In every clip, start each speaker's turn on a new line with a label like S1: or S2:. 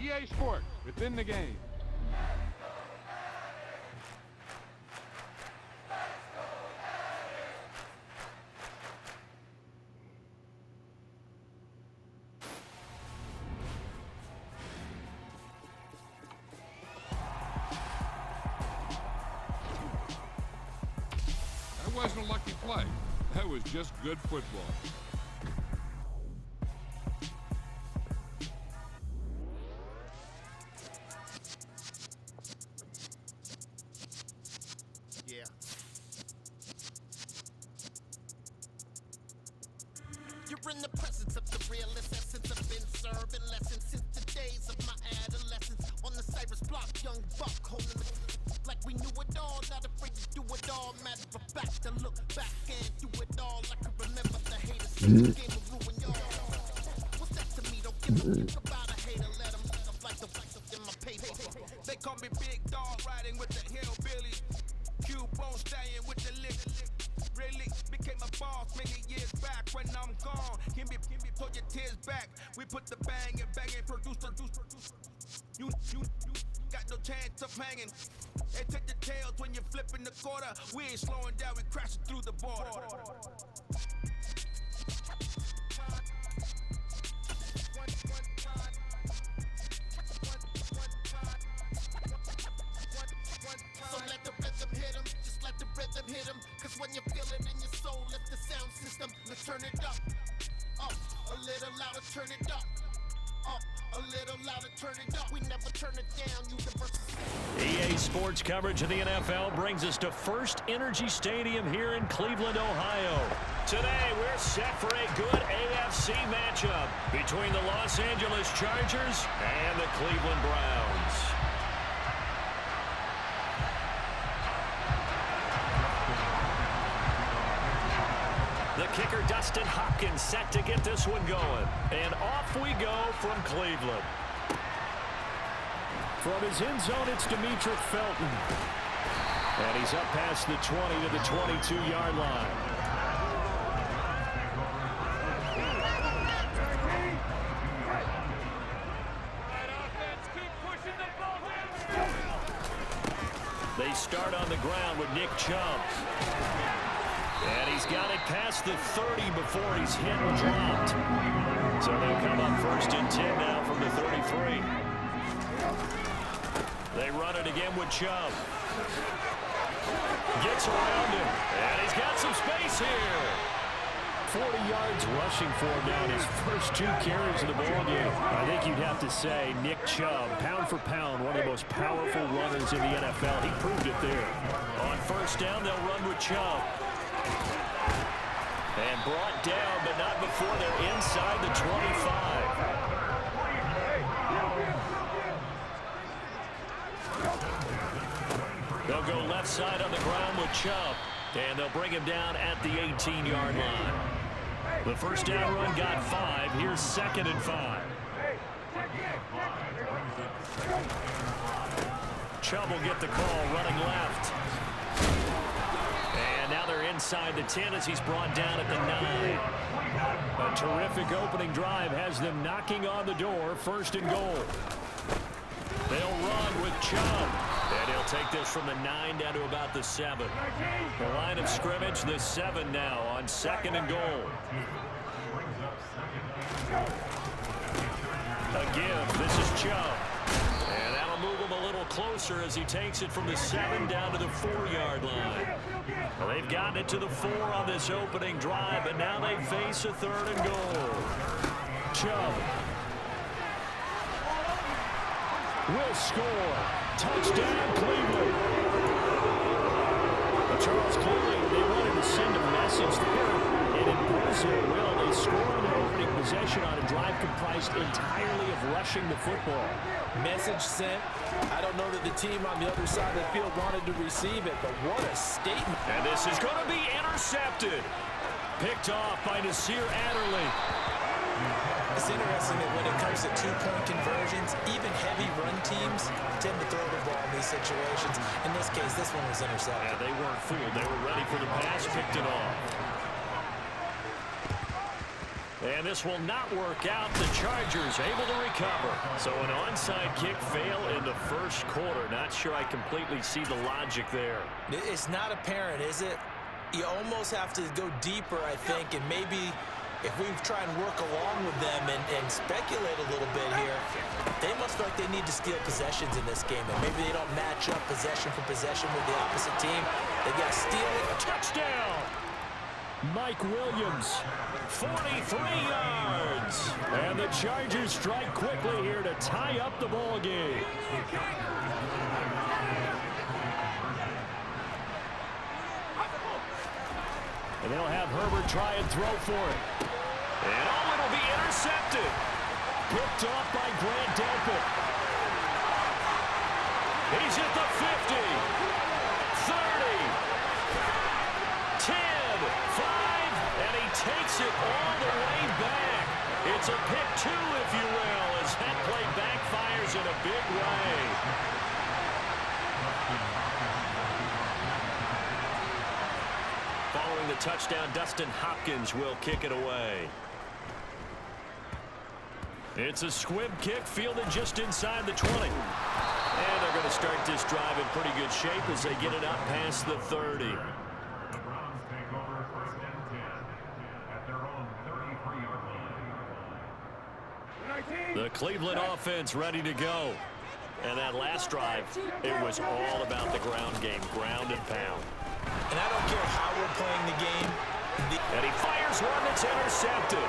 S1: EA Sports, within the game. That wasn't a lucky play. That was just good football.
S2: You're in the presence of the realest essence. I've been serving lessons since the days of my adolescence. On the Cyrus block, young buck holding the like we knew it all, not afraid to do it all. Matter of fact, to look back and do it all. I can remember the haters. The game will ruin y'all. What's that to me? Don't give a fuck about a hater. Let them look up like the wax up in my paper.
S3: They call me Big Dog, riding with the hillbilly. Q-bone staying with the lick. Really became a boss many years back. When I'm gone, give me pull your tears back. We put the bang and produce. You got no chance of hanging. They take the tails when you're flipping the quarter. We ain't slowing down, we crashing through the border.
S2: So let the rhythm hit him, just let the rhythm hit him. Cause when you feel it in your soul, let the sound system, let's turn it up. Up, a little louder, turn it up. Up, a little louder, turn it up. We never turn it down, University.
S4: EA Sports coverage of the NFL brings us to First Energy Stadium here in Cleveland, Ohio. Today, we're set for a good AFC matchup between the Los Angeles Chargers and the Cleveland Browns. The kicker, Dustin Hopkins, set to get this one going. And off we go from Cleveland. From his end zone, it's Demetric Felton. And he's up past the 20 to the 22-yard line. They start on the ground with Nick Chubb. And he's got it past the 30 before he's hit and dropped. So they'll come up first and 10 now from the 33. They run it again with Chubb. Gets around him. And he's got some space here. 40 yards rushing for him now in his first 2 carries of the ballgame. I think you'd have to say Nick Chubb, pound for pound, one of the most powerful runners in the NFL. He proved it there. On first down, they'll run with Chubb. And brought down, but not before they're inside the 25. They'll go left side on the ground with Chubb. And they'll bring him down at the 18-yard line. The first down run got 5. Here's 2nd and 5. Chubb will get the call running left. And now they're inside the 10 as he's brought down at the 9. A terrific opening drive has them knocking on the door. 1st and goal. They'll run with Chubb. And he'll take this from the 9 down to about the 7. The line of scrimmage, the 7 now on 2nd and goal. A give. This is Chubb. And that'll move him a little closer as he takes it from the 7 down to the 4-yard line. Well, they've gotten it to the 4 on this opening drive, but now they face a 3rd and goal. Chubb will score. Touchdown, Cleveland. But Charles, clearly they wanted to send a message there and impose their will. They scored their opening possession on a drive comprised entirely of rushing the football.
S5: Message sent. I don't know that the team on the other side of the field wanted to receive it, but what a statement.
S4: And this is going to be intercepted. Picked off by Nasir Adderley.
S5: It's interesting that when it comes to 2-point conversions, even heavy run teams tend to throw the ball in these situations. In this case, this one was intercepted.
S4: Yeah, they weren't fooled. They were ready for the pass, picked it off. And this will not work out. The Chargers able to recover. So an onside kick fail in the first quarter. Not sure I completely see the logic there.
S5: It's not apparent, is it? You almost have to go deeper, I think, and maybe if we try and work along with them and speculate a little bit here, they must feel like they need to steal possessions in this game, and maybe they don't match up possession for possession with the opposite team. They got to steal it.
S4: Touchdown! Mike Williams, 43 yards. And the Chargers strike quickly here to tie up the ball game. And they'll have Herbert try and throw for it. And oh, it'll be intercepted. Picked off by Grant Delpit. He's at the 50, 30, 10, 5, and he takes it all the way back. It's a pick two, if you will, as that play backfires in a big way. Following the touchdown, Dustin Hopkins will kick it away. It's a squib kick fielded just inside the 20. And they're going to start this drive in pretty good shape as they get it up past the 30.
S6: The Browns take over first and 10 at their own 33-yard line.
S4: The Cleveland offense ready to go. And that last drive, it was all about the ground game, ground and pound.
S5: And I don't care how we're playing the game.
S4: And he fires one that's intercepted.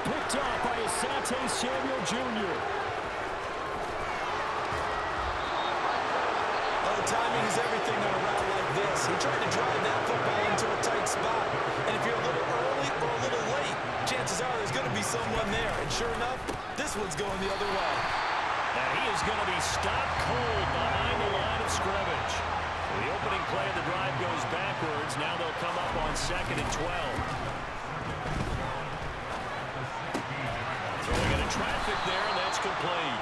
S4: Picked off by Asante Samuel Jr.
S5: Oh, timing is everything on a route like this. He tried to drive that football into a tight spot. And if you're a little early or a little late, chances are there's going to be someone there. And sure enough, this one's going the other way.
S4: And he is going to be stopped cold behind the line of scrimmage. The opening play of the drive goes backwards. Now they'll come up on 2nd and 12. Throwing into traffic there, and that's complete.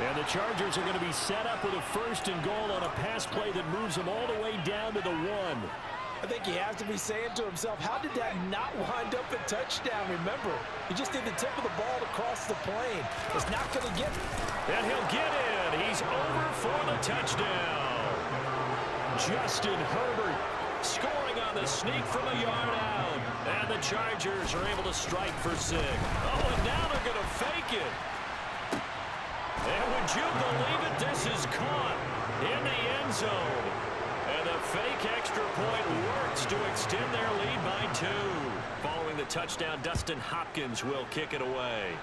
S4: And the Chargers are going to be set up with a 1st and goal on a pass play that moves them all the way down to the 1.
S5: I think he has to be saying to himself, how did that not wind up a touchdown? Remember, you just need the tip of the ball to cross the plane. It's not going to get it.
S4: And he'll get in. He's over for the touchdown. Justin Herbert scoring on the sneak from a yard out. And the Chargers are able to strike for 6. Oh, and now they're going to fake it. And would you believe it? This is caught in the end zone. And the fake extra point works to extend their lead by 2. Following the touchdown, Dustin Hopkins will kick it away.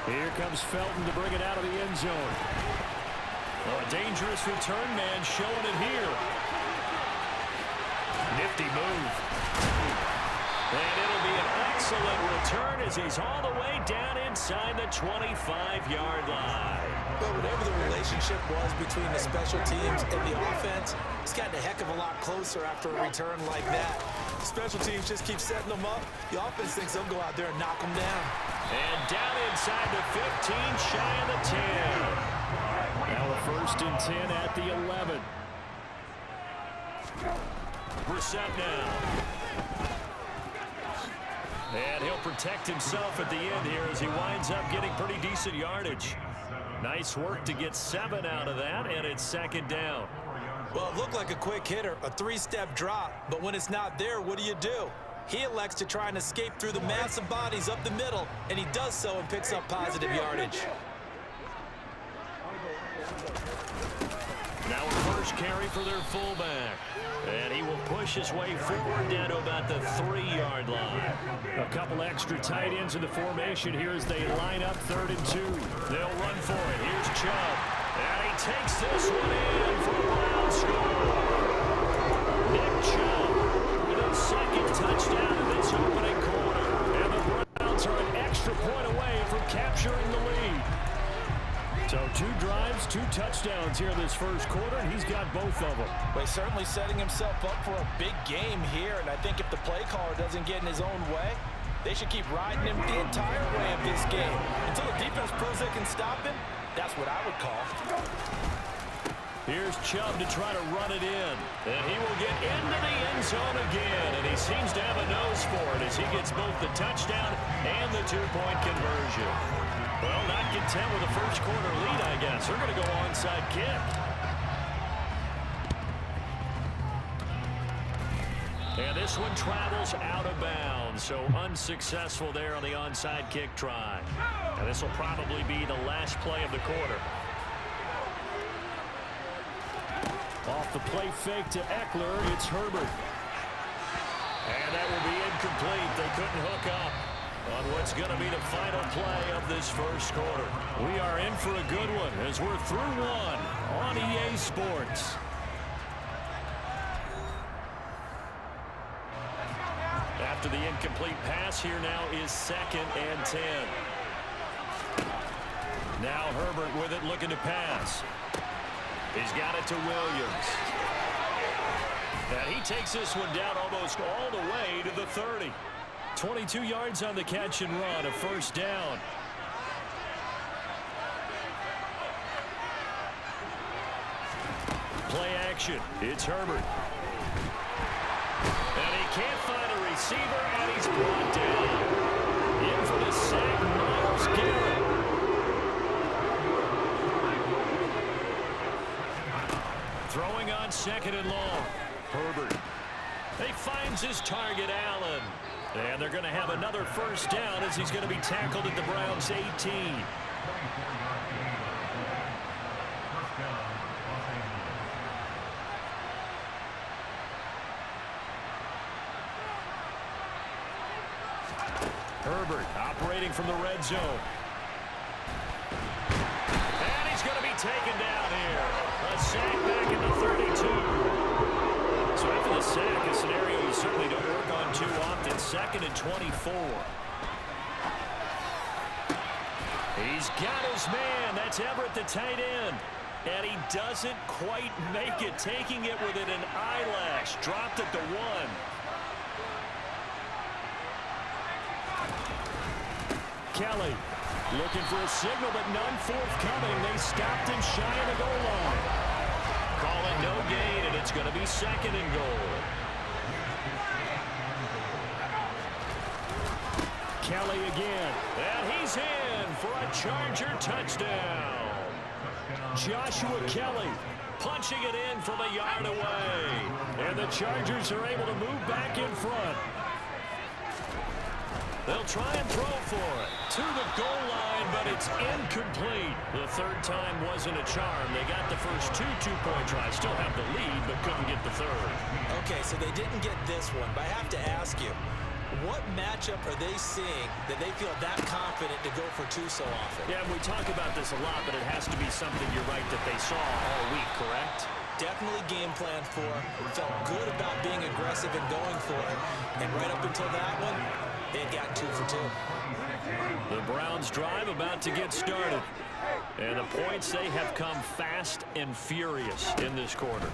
S4: Here comes Felton to bring it out of the end zone. Oh, a dangerous return man showing it here. Nifty move. And it'll be an excellent return as he's all the way down inside the 25-yard line.
S5: But whatever the relationship was between the special teams and the offense, it's gotten a heck of a lot closer after a return like that. The special teams just keep setting them up. The offense thinks they'll go out there and knock them down.
S4: And down inside the 15, shy of the 10. Now a 1st and 10 at the 11. Brissett now. And he'll protect himself at the end here as he winds up getting pretty decent yardage. Nice work to get 7 out of that, and it's 2nd down.
S5: Well, it looked like a quick hitter, a 3-step drop, but when it's not there, what do? He elects to try and escape through the massive bodies up the middle, and he does so and picks up positive yardage.
S4: Now a first carry for their fullback. And he will push his way forward down to about the 3-yard line. A couple extra tight ends in the formation here as they line up 3rd and 2. They'll run for it. Here's Chubb. And he takes this one in for a Browns score. Nick Chubb with his 2nd touchdown in this opening quarter. And the Browns are an extra point away from capturing the lead. So 2 drives, 2 touchdowns here in this first quarter, and he's got both of them.
S5: But he's certainly setting himself up for a big game here, and I think if the play caller doesn't get in his own way, they should keep riding him the entire way of this game. Until the defense proves they can stop him, that's what I would call.
S4: Here's Chubb to try to run it in. And he will get into the end zone again. And he seems to have a nose for it as he gets both the touchdown and the two-point conversion. Well, not content with the first quarter lead, I guess. They're going to go onside kick. And this one travels out of bounds, so unsuccessful there on the onside kick try. And this will probably be the last play of the quarter. Off the play fake to Eckler, it's Herbert. And that will be incomplete. They couldn't hook up on what's going to be the final play of this first quarter. We are in for a good one as we're through one on EA Sports. After the incomplete pass, here now is 2nd and 10. Now Herbert with it, looking to pass. He's got it to Williams. And he takes this one down almost all the way to the 30. 22 yards on the catch and run, a first down. Play action. It's Herbert. And he can't find a receiver, and he's brought down. In for the sack, Myles Garrett. Throwing on 2nd and long. Herbert. He finds his target, Allen. And they're going to have another first down as he's going to be tackled at the Browns' 18. Herbert operating from the red zone. And he's going to be taken down here. A sack back in the 32. So after the sack, a scenario you certainly don't work on too often. 2nd and 24. He's got his man. That's Everett, the tight end. And he doesn't quite make it. Taking it within an eyelash. Dropped at the 1. Kelly looking for a signal, but none forthcoming. They stopped him shy of the goal line. Call it no gain, and it's going to be 2nd and goal. Kelly again, and he's in for a Charger touchdown. Joshua Kelly punching it in from a yard away. And the Chargers are able to move back in front. They'll try and throw for it to the goal line, but it's incomplete. The third time wasn't a charm. They got the first 2 two-point tries. Still have the lead, but couldn't get the third.
S5: Okay, so they didn't get this one, but I have to ask you, what matchup are they seeing that they feel that confident to go for 2 so often?
S4: Yeah, we talk about this a lot, but it has to be something, you're right, that they saw all week, correct?
S5: Definitely game plan for. Felt good about being aggressive and going for it. And right up until that one, they got 2 for 2.
S4: The Browns drive about to get started. And the points, they have come fast and furious in this quarter.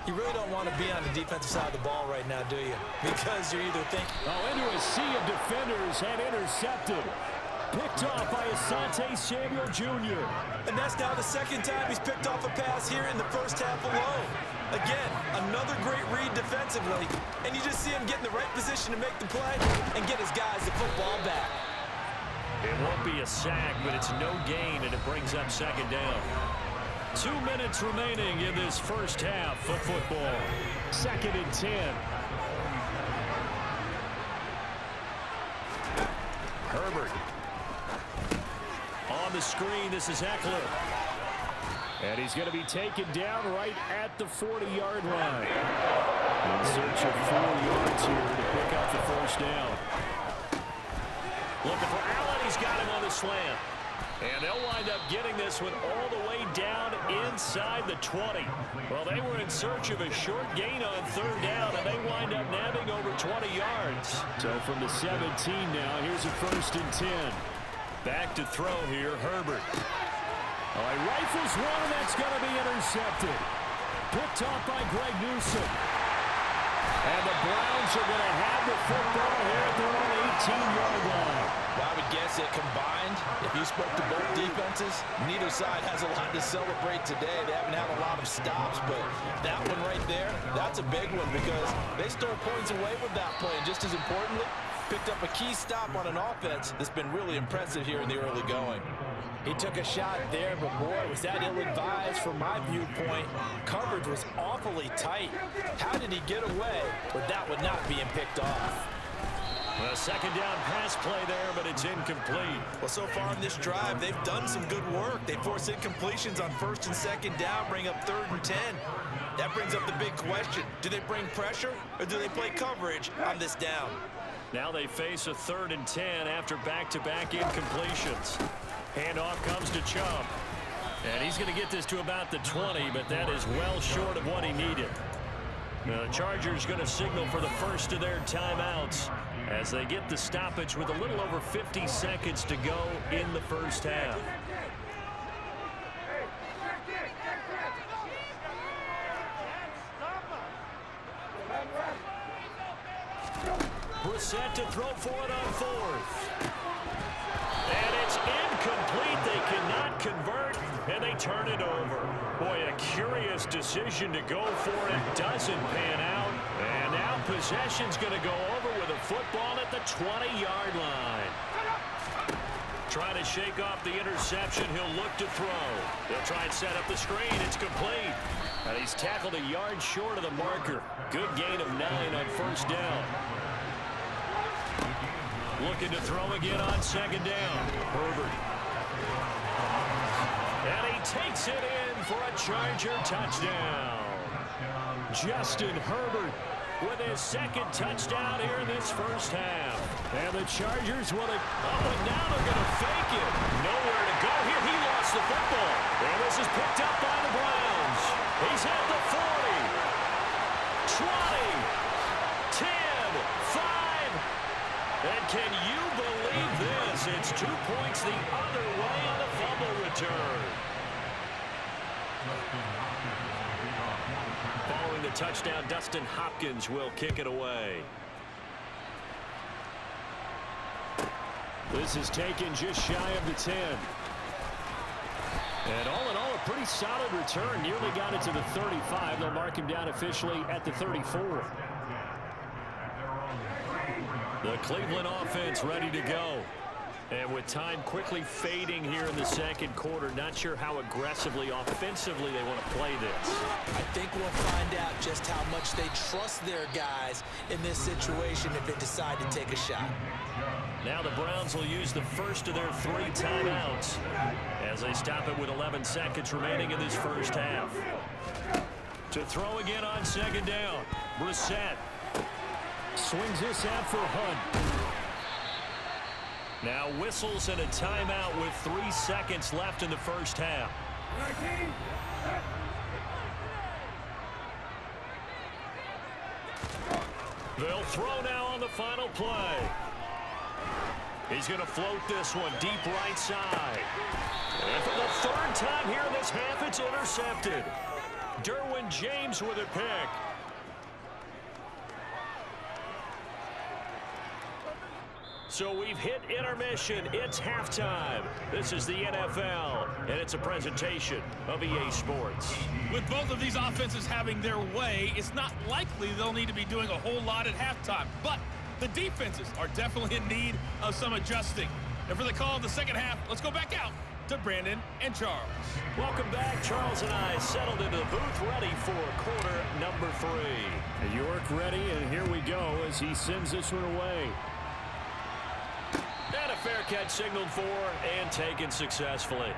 S5: You really don't want to be on the defensive side of the ball right now, do you? Because you're either thinking...
S4: into a sea of defenders and intercepted. Picked off by Asante Samuel Jr.
S5: And that's now the 2nd time he's picked off a pass here in the first half alone. Again, another great read defensively. And you just see him get in the right position to make the play and get his guys the football back.
S4: It won't be a sack, but it's no gain, and it brings up 2nd down. 2 minutes remaining in this first half of football. 2nd and 10. Herbert. On the screen, this is Eckler. And he's going to be taken down right at the 40-yard line. In search of 4 yards here to pick up the first down. Looking for Allen. He's got him on the slant. And they'll wind up getting this one all the way down inside the 20. Well, they were in search of a short gain on 3rd down, and they wind up nabbing over 20 yards. So from the 17 now, here's a 1st and 10. Back to throw here, Herbert. Oh, he rifles one, and that's going to be intercepted. Picked off by Greg Newsome. And the Browns are going to have the football here at their own 15-yard line.
S5: Well, I would guess that combined, if you spoke to both defenses, neither side has a lot to celebrate today. They haven't had a lot of stops, but that one right there, that's a big one because they stole points away with that play. And just as importantly, picked up a key stop on an offense that's been really impressive here in the early going.
S7: He took a shot there, but boy, was that ill-advised from my viewpoint. Coverage was awfully tight. How did he get away with that one not being picked off?
S4: A second down pass play there, but it's incomplete.
S5: Well, so far in this drive, they've done some good work. They force incompletions on first and second down, bring up 3rd and 10. That brings up the big question. Do they bring pressure or do they play coverage on this down?
S4: Now they face a 3rd and 10 after back-to-back incompletions. Handoff comes to Chubb. And he's going to get this to about the 20, but that is well short of what he needed. The Chargers going to signal for the first of their timeouts as they get the stoppage with a little over 50 seconds to go in the first half. Brissett to throw for it on 4th. And it's incomplete. They cannot convert, and they turn it over. Boy, a curious decision to go for it. Doesn't pan out. And now possession's going to go over with a football at the 20-yard line. Trying to shake off the interception. He'll look to throw. They'll try and set up the screen. It's complete. And he's tackled a yard short of the marker. Good gain of 9 on first down. Looking to throw again on second down. Herbert. And he takes it in for a Charger touchdown. Justin Herbert with his second touchdown here in this first half. And the Chargers will and now they're going to fake it. Nowhere to go here. He lost the football. And this is picked up by the Browns. He's at the 40, 20, 10, 5. And can you believe this? It's 2 points the other way on the fumble return. Following the touchdown, Dustin Hopkins will kick it away. This is taken just shy of the 10. And all in all, a pretty solid return. Nearly got it to the 35. They'll mark him down officially at the 34. The Cleveland offense ready to go. And with time quickly fading here in the second quarter, not sure how aggressively, offensively they want to play this.
S5: I think we'll find out just how much they trust their guys in this situation if they decide to take a shot.
S4: Now the Browns will use the first of their 3 timeouts as they stop it with 11 seconds remaining in this first half. To throw again on second down, Brissett. Swings this out for Hunt. Now whistles and a timeout with 3 seconds left in the first half. They'll throw now on the final play. He's going to float this one deep right side. And for the 3rd time here in this half, it's intercepted. Derwin James with a pick. So we've hit intermission. It's halftime. This is the NFL, and it's a presentation of EA Sports.
S8: With both of these offenses having their way, it's not likely they'll need to be doing a whole lot at halftime. But the defenses are definitely in need of some adjusting. And for the call of the second half, let's go back out to Brandon and Charles.
S4: Welcome back. Charles and I settled into the booth, ready for quarter number 3. York ready, and here we go as he sends this one away. And a fair catch signaled for and taken successfully.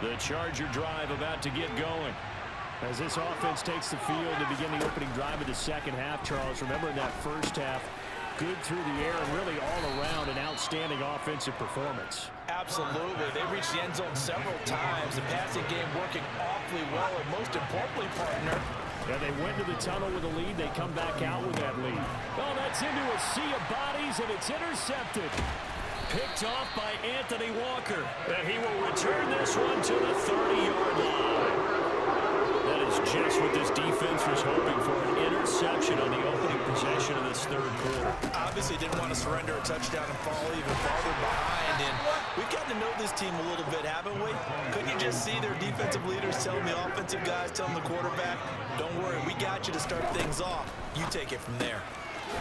S4: The Charger drive about to get going. As this offense takes the field to begin the opening drive of the second half, Charles, remember in that first half, good through the air and really all around an outstanding offensive performance.
S5: Absolutely. They reached the end zone several times. The passing game working awfully well, and most importantly, partner,
S4: and they went to the tunnel with a lead. They come back out with that lead. Oh, that's into a sea of bodies, and it's intercepted. Picked off by Anthony Walker. And he will return this one to the 30-yard line. That is just what this defense was hoping for, an interception on the opening possession of this third quarter.
S5: Obviously didn't want to surrender a touchdown and fall even farther behind. And we've gotten to know this team a little bit, haven't we? Couldn't you just see their defensive leaders telling the offensive guys, telling the quarterback, don't worry, we got you to start things off. You take it from there.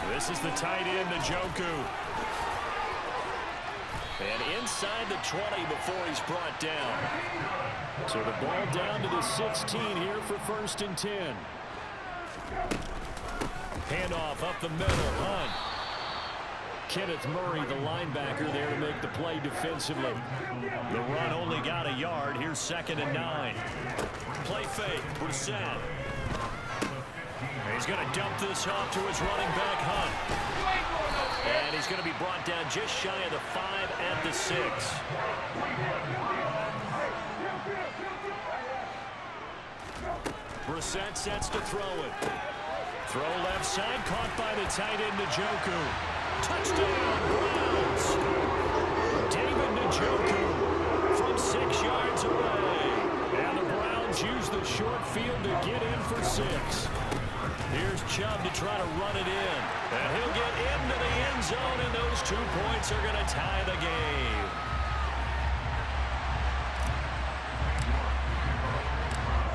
S4: This is the tight end, Njoku. And inside the 20 before he's brought down. So the ball down to the 16 here for 1st and 10. Handoff up the middle. Hunt. Kenneth Murray, the linebacker, there to make the play defensively. The run only got a yard. Here's 2nd and 9. Play fake. Brissett. He's going to dump this off to his running back, Hunt. And he's going to be brought down just shy of the 5 at the 6. Brissett sets to throw it. Throw left side, caught by the tight end, Njoku. Touchdown, Browns. David Njoku from 6 yards away. And the Browns use the short field to get in for 6. Here's Chubb to try to run it in. And he'll get into the end zone, and those 2 points are going to tie the game.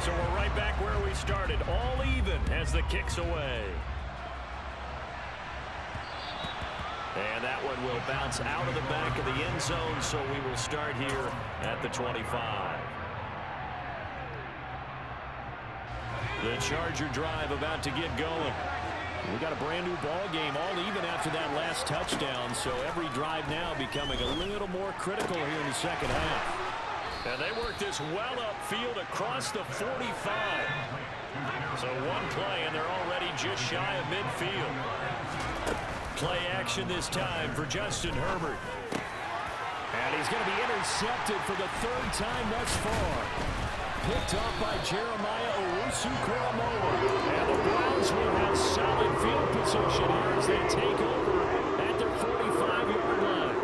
S4: So we're right back where we started, all even as the kick's away. And that one will bounce out of the back of the end zone, so we will start here at the 25. The Charger drive about to get going. We got a brand new ball game, all even after that last touchdown, so every drive now becoming a little more critical here in the second half. And they work this well upfield across the 45. So one play, and they're already just shy of midfield. Play action this time for Justin Herbert. And he's going to be intercepted for the 3rd time thus far. Picked off by Jeremiah Owusu-Koramoah. And the Browns will have solid field position here as they take over at their 45-yard line.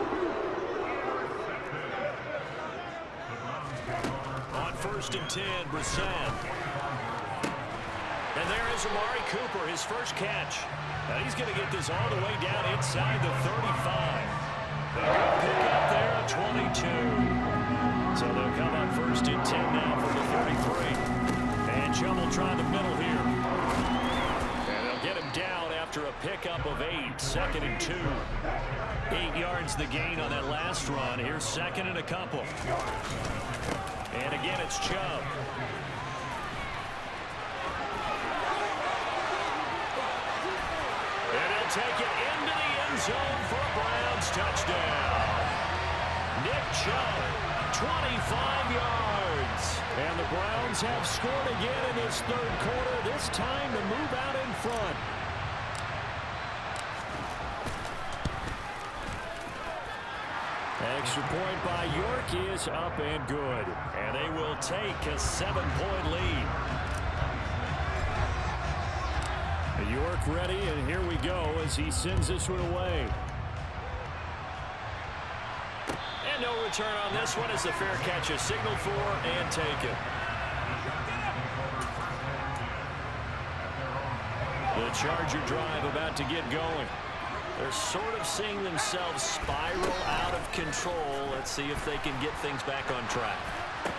S4: On 1st and 10, Brissett. And there is Amari Cooper, his first catch. And he's going to get this all the way down inside the 35. Pick up there at 22. So they'll come up 1st and 10 now from the 33. And Chubb will try the middle here. And they'll get him down after a pickup of 8. 2nd and 2. 8 yards the gain on that last run. Here's 2nd and a couple. And again, it's Chubb. And he'll take it into the end zone for a Browns touchdown. Nick Chubb. 25 yards. And the Browns have scored again in this 3rd quarter, this time to move out in front. Extra point by York is up and good. And they will take a 7-point lead. York ready, and here we go as he sends this one away. And no return on this one as the fair catch is signaled for and taken. The Charger drive about to get going. They're sort of seeing themselves spiral out of control. Let's see if they can get things back on track.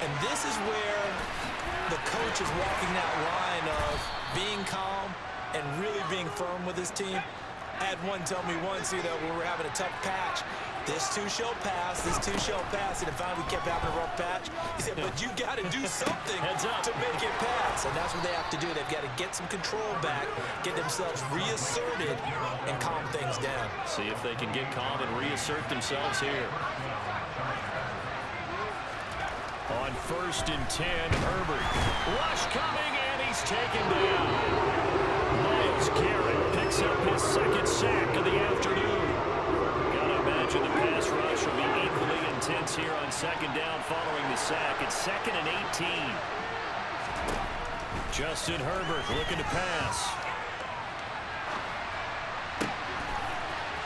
S5: And this is where the coach is walking that line of being calm and really being firm with his team. I had one tell me once, when we were having a tough patch, this too shall pass, this too shall pass, and finally we kept having a rough patch. He said, but you got to do something to make it pass, and that's what they have to do. They've got to get some control back, get themselves reasserted, and calm things down.
S4: See if they can get calm and reassert themselves here. On 1st and 10, Herbert. Rush coming, and he's taken down. Myles Garrett picks up his 2nd sack of the afternoon. Gotta imagine the pass rush will be equally intense here on 2nd down following the sack. It's 2nd and 18. Justin Herbert looking to pass.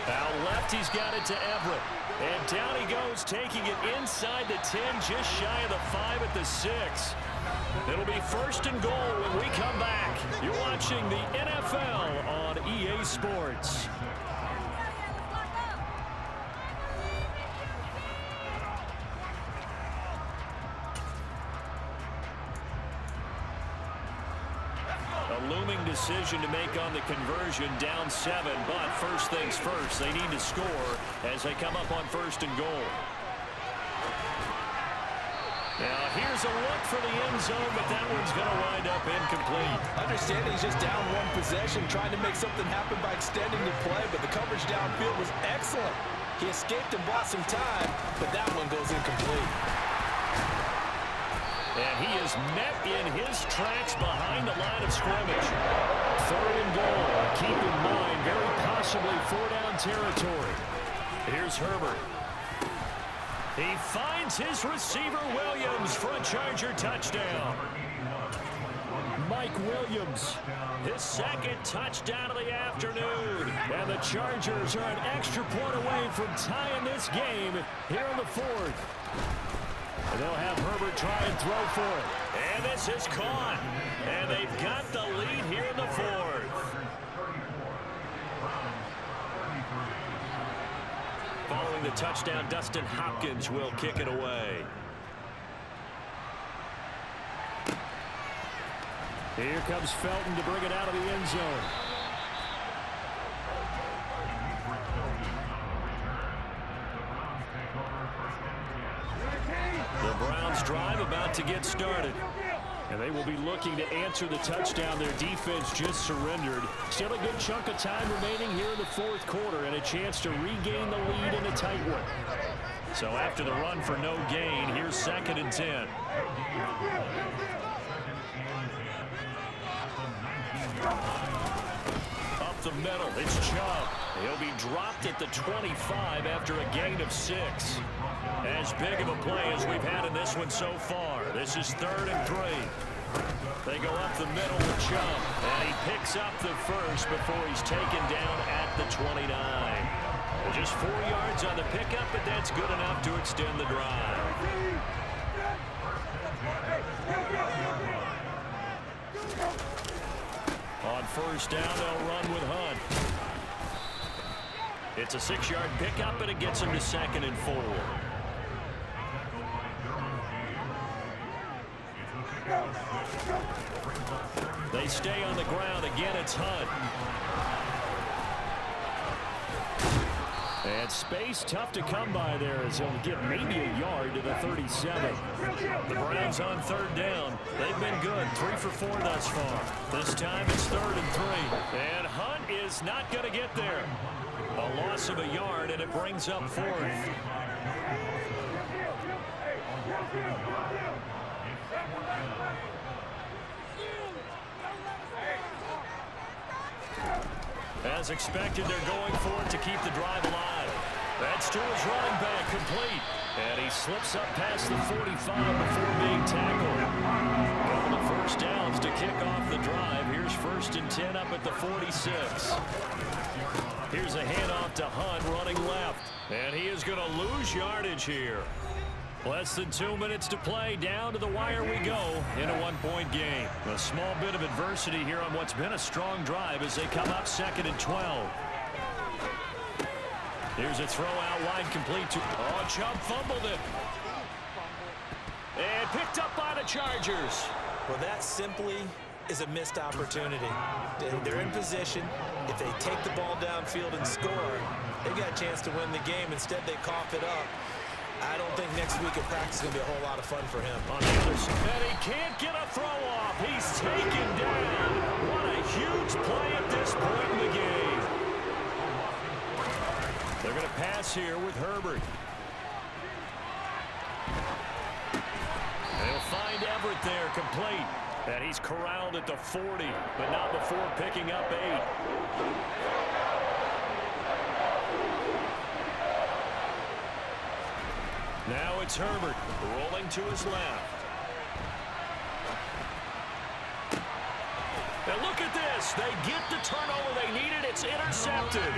S4: Out left, he's got it to Everett. And down he goes, taking it inside the 10, just shy of the 5 at the 6. It'll be first and goal when we come back. You're watching the NFL on EA Sports. A looming decision to make on the conversion, down 7, but first things first, they need to score as they come up on first and goal. Now, here's a look for the end zone, but that one's going to wind up incomplete.
S7: Understanding he's just down one possession, trying to make something happen by extending the play, but the coverage downfield was excellent. He escaped and bought some time, but that one goes incomplete.
S4: And he is met in his tracks behind the line of scrimmage. Third and goal. Keep in mind, very possibly 4-down territory. Here's Herbert. He finds his receiver, Williams, for a Charger touchdown. Mike Williams, his second touchdown of the afternoon. And the Chargers are an extra point away from tying this game here in the fourth. And they'll have Herbert try and throw for it. And this is caught. And they've got the lead here in the fourth. Following the touchdown, Dustin Hopkins will kick it away. Here comes Felton to bring it out of the end zone. The Browns drive about to get started. And they will be looking to answer the touchdown their defense just surrendered. Still a good chunk of time remaining here in the fourth quarter and a chance to regain the lead in a tight one. So after the run for no gain, here's 2nd and 10. Up the middle, it's Chubb. He'll be dropped at the 25 after a gain of 6. As big of a play as we've had in this one so far. This is 3rd and 3. They go up the middle with Chubb, and he picks up the first before he's taken down at the 29. Just 4 yards on the pickup, but that's good enough to extend the drive. On first down, they'll run with Hunt. It's a 6-yard pickup, and it gets him to 2nd and 4. They stay on the ground. Again, it's Hunt. And space tough to come by there as he'll get maybe a yard to the 37. The Browns on 3rd down. They've been good. 3 for 4 thus far. This time it's 3rd and 3. And Hunt is not going to get there. A loss of a yard, and it brings up 4th. As expected, they're going for it to keep the drive alive. That's to his running back, complete. And he slips up past the 45 before being tackled. Couple of first downs to kick off the drive. Here's 1st and 10 up at the 46. Here's a handoff to Hunt running left. And he is going to lose yardage here. Less than 2 minutes to play. Down to the wire we go in a 1-point game. A small bit of adversity here on what's been a strong drive as they come up 2nd and 12. Here's a throw out wide complete to... Oh, Chubb fumbled it. And picked up by the Chargers.
S5: Well, that simply is a missed opportunity. They're in position. If they take the ball downfield and score, they've got a chance to win the game. Instead, they cough it up. I don't think next week at practice is going to be a whole lot of fun for him.
S4: On the other side, and he can't get a throw off. He's taken down. What a huge play at this point in the game. They're going to pass here with Herbert. They'll find Everett there, complete. And he's corralled at the 40, but not before picking up 8. Now it's Herbert rolling to his left. And look at this. They get the turnover they needed. It's intercepted.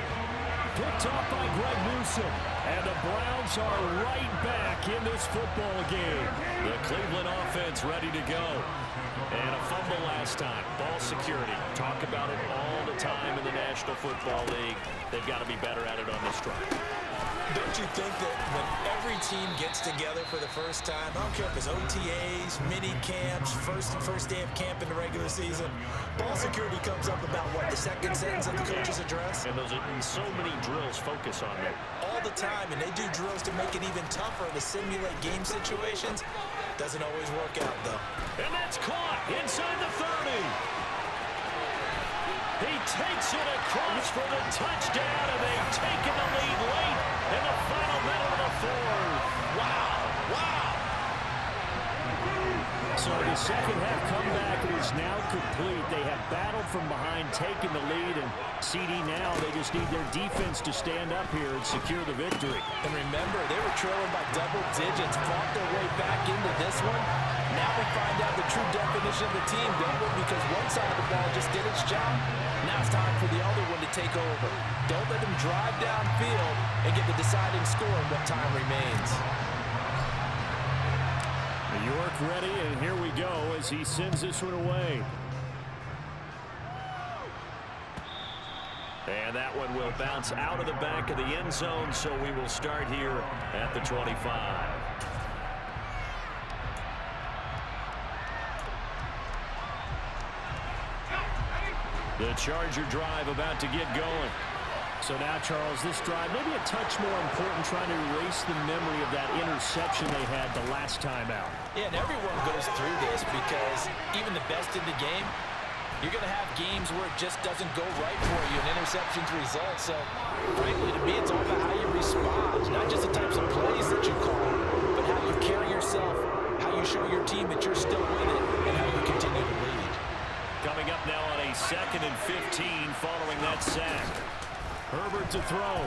S4: Picked off by Greg Newsome. And the Browns are right back in this football game. The Cleveland offense ready to go. And a fumble last time. Ball security. Talk about it all the time in the National Football League. They've got to be better at it on this drive.
S5: Don't you think that when every team gets together for the first time, I don't care if it's OTAs, mini camps, first day of camp in the regular season, ball security comes up about, what, the second sentence of the coach's address?
S4: And so many drills focus on that.
S5: All the time, and they do drills to make it even tougher to simulate game situations. Doesn't always work out, though.
S4: And that's caught inside the 30. He takes it across for the touchdown, and they've taken the lead late in the final minute of the fourth.
S5: Wow.
S4: So the second half comeback is now complete. They have battled from behind, taken the lead, and CD now, they just need their defense to stand up here and secure the victory.
S7: And remember, they were trailing by double digits, fought their way back into this one. Now we find out the true definition of the team, David, because one side of the ball just did its job. Now it's time for the other one to take over. Don't let them drive downfield and get the deciding score in what time remains.
S4: York ready, and here we go as he sends this one away. And that one will bounce out of the back of the end zone, so we will start here at the 25. The Charger drive about to get going. So now, Charles, this drive maybe a touch more important, trying to erase the memory of that interception they had the last time out.
S7: Yeah, and everyone goes through this because even the best in the game, you're going to have games where it just doesn't go right for you, and interceptions result. So, frankly, to me, it's all about how you respond, not just the types of plays that you call, but how you carry yourself, how you show your team that you're still with it, and how you continue to lead.
S4: Coming up now on a 2nd and 15 following that sack. Herbert to throw.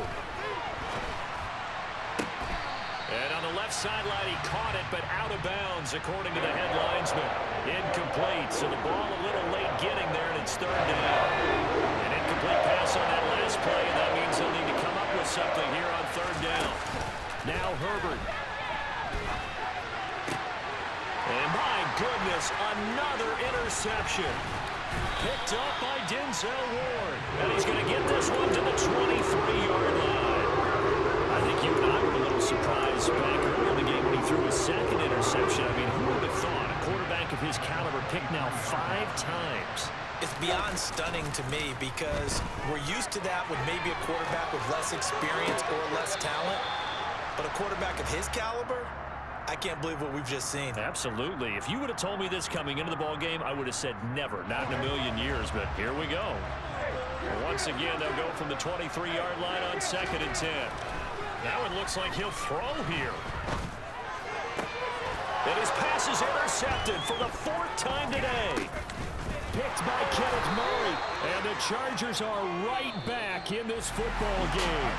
S4: And on the left sideline, he caught it, but out of bounds, according to the headlinesman. Incomplete, so the ball a little late getting there, and it's 3rd down. An incomplete pass on that last play, and that means they'll need to come up with something here on 3rd down. Now Herbert. And my goodness, another interception. Picked up by Denzel Ward. And he's going to get this one to the 23-yard line. I think you and I were a little surprised back early in the game when he threw his 2nd interception. I mean, who would have thought a quarterback of his caliber picked now 5 times?
S5: It's beyond stunning to me because we're used to that with maybe a quarterback with less experience or less talent. But a quarterback of his caliber, I can't believe what we've just seen.
S4: Absolutely. If you would have told me this coming into the ball game, I would have said never, not in a million years, but here we go. Once again, they'll go from the 23-yard line on 2nd and 10. Now it looks like he'll throw here. And his pass is intercepted for the 4th time today. Picked by Kenneth Murray. And the Chargers are right back in this football game.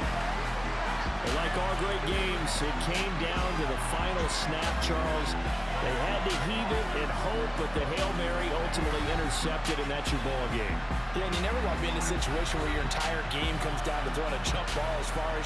S4: Like all great games, it came down to the final snap, Charles. They had to heave it and hope, but the Hail Mary ultimately intercepted, and that's your ball game.
S7: Yeah, and you never want to be in a situation where your entire game comes down to throwing a jump ball as far as